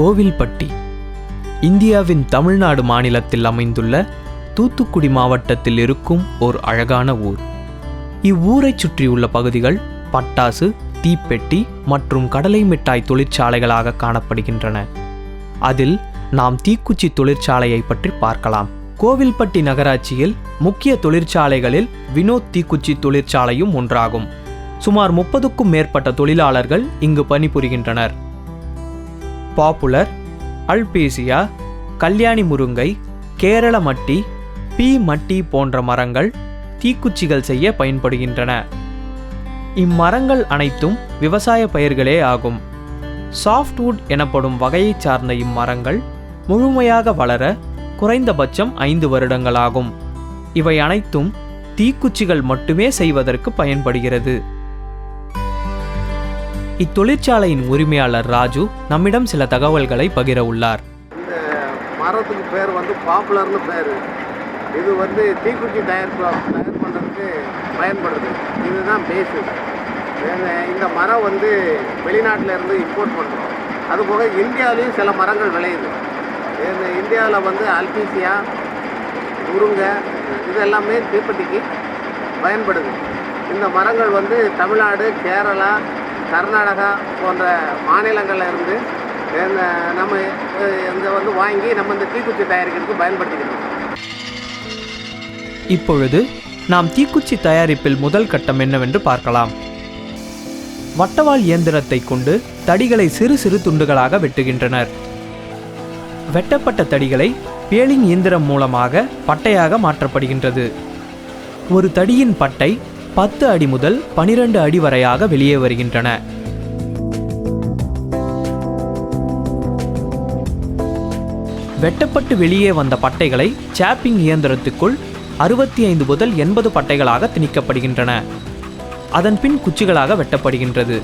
கோவில்பட்டி இந்தியாவின் தமிழ்நாடு மாநிலத்தில் அமைந்துள்ள தூத்துக்குடி மாவட்டத்தில் இருக்கும் ஓர் அழகான ஊர். இவ்வூரைச் சுற்றியுள்ள பகுதிகள் பட்டாசு, தீப்பெட்டி மற்றும் கடலை மிட்டாய் தொழிற்சாலைகளாக காணப்படுகின்றன. அதில் நாம் தீக்குச்சி தொழிற்சாலையை பற்றி பார்க்கலாம். கோவில்பட்டி நகராட்சியில் முக்கிய தொழிற்சாலைகளில் வினோத் தீக்குச்சி தொழிற்சாலையும் ஒன்றாகும். சுமார் 30க்கும் மேற்பட்ட தொழிலாளர்கள் இங்கு பணிபுரிகின்றனர். பாப்புலர், அல்பேசியா, கல்யாணி முருங்கை, கேரள மட்டி, பீ மட்டி போன்ற மரங்கள் தீக்குச்சிகள் செய்ய பயன்படுகின்றன. இம்மரங்கள் அனைத்தும் விவசாய பயிர்களே ஆகும். சாஃப்ட்வுட் எனப்படும் வகையைச் சார்ந்த இம்மரங்கள் முழுமையாக வளர குறைந்தபட்சம் 5 வருடங்களாகும். இவை அனைத்தும் தீக்குச்சிகள் மட்டுமே செய்வதற்கு பயன்படுகிறது. இத்தொழிற்சாலையின் உரிமையாளர் ராஜு நம்மிடம் சில தகவல்களை பகிர உள்ளார். இந்த மரத்துக்கு பேர் பாப்புலர்னு பேர். இது தீக்குச்சி தயார் பண்ணுறதுக்கு பயன்படுது. இதுதான் பேசிக். இந்த மரம் வெளிநாட்டில் இருந்து இம்போர்ட் பண்ணுறோம். அதுபோக இந்தியாவிலையும் சில மரங்கள் விளையுது. இந்தியாவில் அல்பீசியா, முருங்கை இது எல்லாமே தீப்பெட்டிக்கு பயன்படுது. இந்த மரங்கள் தமிழ்நாடு, கேரளா, கர்நாடகா போன்ற மாநிலங்களில் இருந்து நம்ம இங்கே வாங்கி நம்ம இந்த தீக்குச்சி தயாரிக்கிறதுக்கு பயன்படுத்திக்கிறோம். இப்பொழுது நாம் தீக்குச்சி தயாரிப்பில் முதல் கட்டம் என்னவென்று பார்க்கலாம். வட்டவாள் இயந்திரத்தை கொண்டு தடிகளை சிறு சிறு துண்டுகளாக வெட்டுகின்றனர். வெட்டப்பட்ட தடிகளை பேலிங் இயந்திரம் மூலமாக பட்டையாக மாற்றப்படுகின்றது. ஒரு தடியின் பட்டை 10 அடி முதல் 12 அடி வரையாக வெளியே வருகின்றன. வெட்டப்பட்டு வெளியே வந்த பட்டைகளை சாப்பிங் இயந்திரத்துக்குள் 65 முதல் 80 பட்டைகளாக திணிக்கப்படுகின்றன. அதன்பின் குச்சிகளாக வெட்டப்படுகின்றது.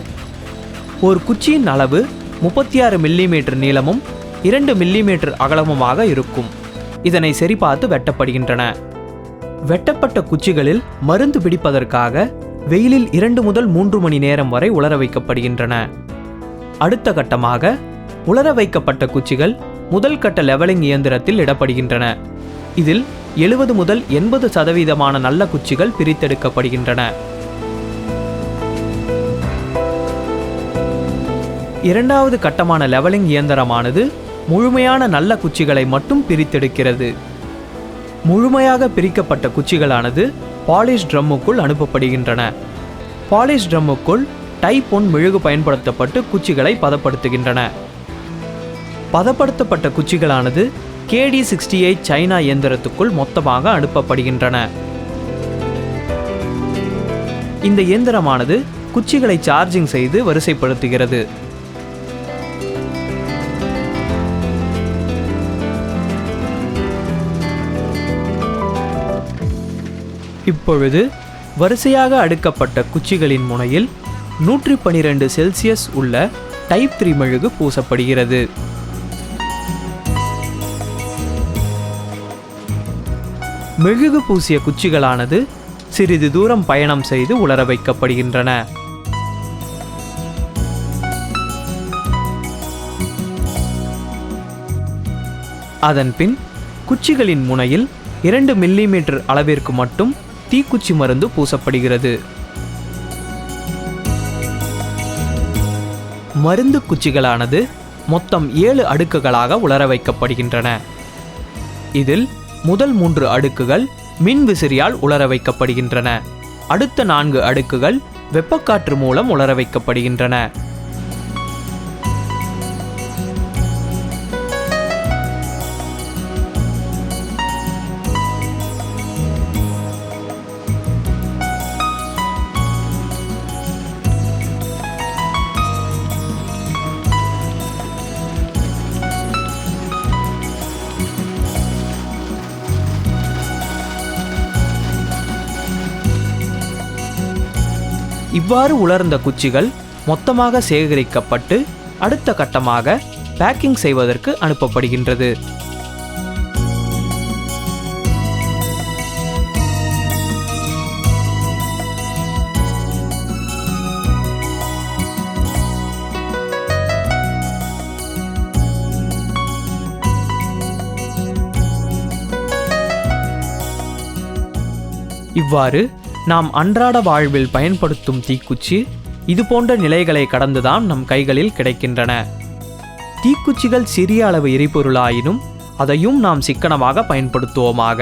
ஒரு குச்சியின் அளவு 36 மில்லிமீட்டர் நீளமும் 2 மில்லிமீட்டர் அகலமுமாக இருக்கும். இதனை சரிபார்த்து வெட்டப்படுகின்றன. வெட்டப்பட்ட குச்சிகளில் மருந்து பிடிப்பதற்காக வெயிலில் 2 முதல் 3 மணி நேரம் வரை உலர வைக்கப்படுகின்றன. அடுத்த கட்டமாக உலர வைக்கப்பட்ட குச்சிகள் முதல் கட்ட லெவலிங் இயந்திரத்தில் இடப்படுகின்றன. இதில் 70 முதல் 80% நல்ல குச்சிகள் பிரித்தெடுக்கப்படுகின்றன. இரண்டாவது கட்டமான லெவலிங் இயந்திரமானது முழுமையான நல்ல குச்சிகளை மட்டும் பிரித்தெடுக்கிறது. முழுமையாக பிரிக்கப்பட்ட குச்சிகளானது பாலிஷ் ட்ரம்முக்குள் அனுப்பப்படுகின்றன. பாலிஷ் ட்ரம்முக்குள் டைப் 1 மெழுகு பயன்படுத்தப்பட்டு குச்சிகளை பதப்படுத்துகின்றன. பதப்படுத்தப்பட்ட குச்சிகளானது KD68 சைனா இயந்திரத்துக்குள் மொத்தமாக அனுப்பப்படுகின்றன. இந்த இயந்திரமானது குச்சிகளை சார்ஜிங் செய்து வரிசைப்படுத்துகிறது. இப்பொழுது வரிசையாக அடுக்கப்பட்ட குச்சிகளின் முனையில் 112 செல்சியஸ் உள்ள டைப் 3 மெழுகு பூசப்படுகிறது. மெழுகு பூசிய குச்சிகளானது சிறிது தூரம் பயணம் செய்து உலர வைக்கப்படுகின்றன. அதன்பின் குச்சிகளின் முனையில் 2 மில்லிமீட்டர் அளவிற்கு மட்டும் தீக்குச்சி மருந்து பூசப்படுகிறது. மருந்து குச்சிகளானது மொத்தம் 7 அடுக்குகளாக உலர வைக்கப்படுகின்றன. இதில் முதல் 3 அடுக்குகள் மின் விசிறியால் உலர வைக்கப்படுகின்றன. அடுத்த 4 அடுக்குகள் வெப்பக்காற்று மூலம் உலர வைக்கப்படுகின்றன. இவ்வாறு உலர்ந்த குச்சிகள் மொத்தமாக சேகரிக்கப்பட்டு அடுத்த கட்டமாக பேக்கிங் செய்வதற்கு அனுப்பப்படுகின்றது. இவ்வாறு நாம் அன்றாட வாழ்வில் பயன்படுத்தும் தீக்குச்சி இது போன்ற நிலைகளை கடந்துதான் நம் கைகளில் கிடைக்கின்றன. தீக்குச்சிகள் சிறிய அளவு எரிபொருளாயினும் அதையும் நாம் சிக்கனமாக பயன்படுத்துவோமாக.